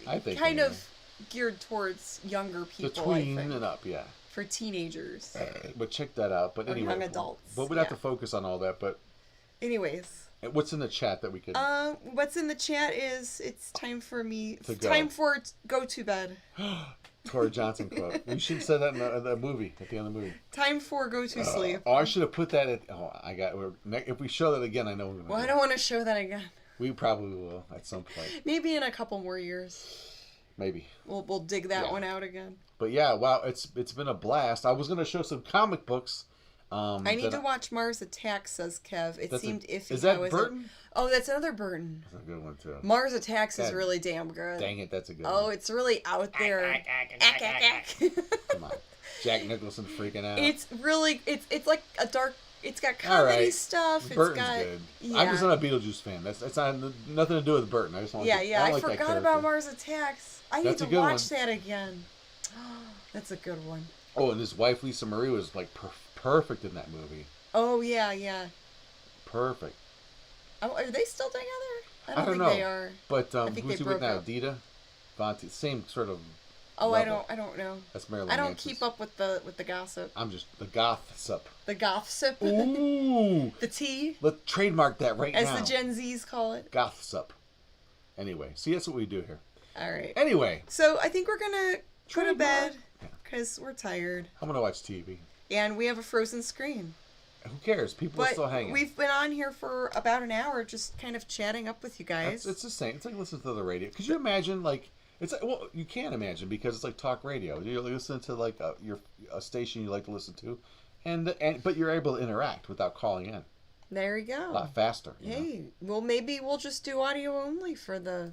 I think kind of geared towards younger people. The tween and up, yeah. For teenagers. But check that out. But anyway, young adults. But we'd have to focus on all that. But anyways, what's in the chat that we could? What's in the chat is it's time for me. To go. Time for go to bed. Tori Johnson quote. You should have said that in the movie at the end of the movie. Time for go to sleep. Oh, I should have put that at. Oh, I got. If we show that again, I know. Well, I don't want to show that again. We probably will at some point. Maybe in a couple more years. Maybe. We'll dig that one out again. But yeah, wow, it's been a blast. I was gonna show some comic books. I need to watch Mars Attacks, says Kev. It seemed iffy. Is that Burton? Oh, that's another Burton. That's a good one too. Mars Attacks is really damn good. Dang it, that's a good one. Oh, it's really out there. Come on. Jack Nicholson freaking out. It's really it's like a dark. It's got comedy stuff. Burton's got, good. Yeah. I'm just not a Beetlejuice fan. That's not nothing to do with Burton. I just want. I forgot about Mars Attacks. I need to watch that again. That's a good one. Oh, and his wife Lisa Marie was like perfect in that movie. Oh yeah. Perfect. Oh, are they still together? I don't think know. they are. But I think who's he with now? Dita, Vontae, same sort of. Oh, level. I don't know. That's Marilyn. I don't Manson's. keep up with the gossip. I'm just the gossip. The gossip. Ooh. The T. Let's trademark that now. As the Gen Zs call it. Gossip. Anyway, see, that's what we do here. All right. Anyway. So I think we're gonna go to bed because we're tired. I'm gonna watch TV. And we have a frozen screen. Who cares? People are still hanging. We've been on here for about an hour, just kind of chatting up with you guys. It's the same. It's like listening to the radio. Could you imagine it's like, well, you can't imagine because it's like talk radio. You listen to like a station you like to listen to, but you're able to interact without calling in. There you go. A lot faster. Hey, well maybe we'll just do audio only for the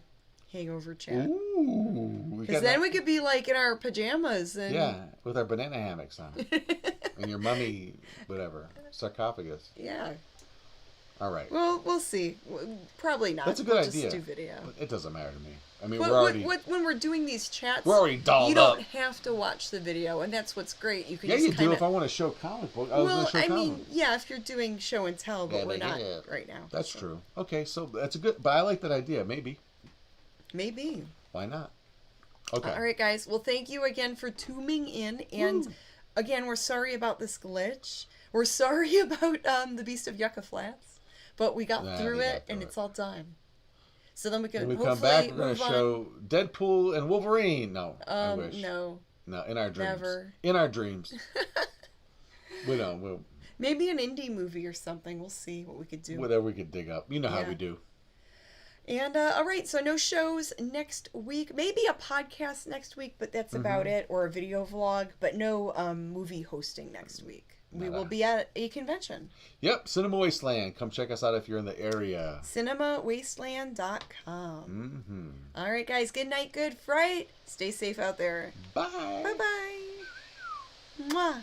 Hangover chat. Ooh. Because then we could be like in our pajamas and with our banana hammocks on, and your mummy, whatever, sarcophagus. Yeah. All right. Well, we'll see. Probably not. That's a good Just idea. do video. It doesn't matter to me. I mean, when we're doing these chats, we're already dolled you don't up. have to watch the video, and that's what's great. You can you do if I want to show comic book. If you're doing show and tell, but we're not right now. That's true. Okay, so that's a good. But I like that idea. Maybe. Why not? Okay. All right, guys. Well, thank you again for tuning in, and again, we're sorry about this glitch. We're sorry about the Beast of Yucca Flats, but we got through it, and it's all done. So then we can. When we come back, we're going to show Deadpool and Wolverine. No, I wish. No, in our dreams. Never. In our dreams. we don't. We'll. Maybe an indie movie or something. We'll see what we could do. Whatever we could dig up. You know how we do. And all right, so no shows next week. Maybe a podcast next week, but that's about it, or a video vlog. But no movie hosting next week. We will be at a convention. Yep, Cinema Wasteland. Come check us out if you're in the area. CinemaWasteland.com. All right, guys. Good night, good fright. Stay safe out there. Bye. Bye-bye. Mwah.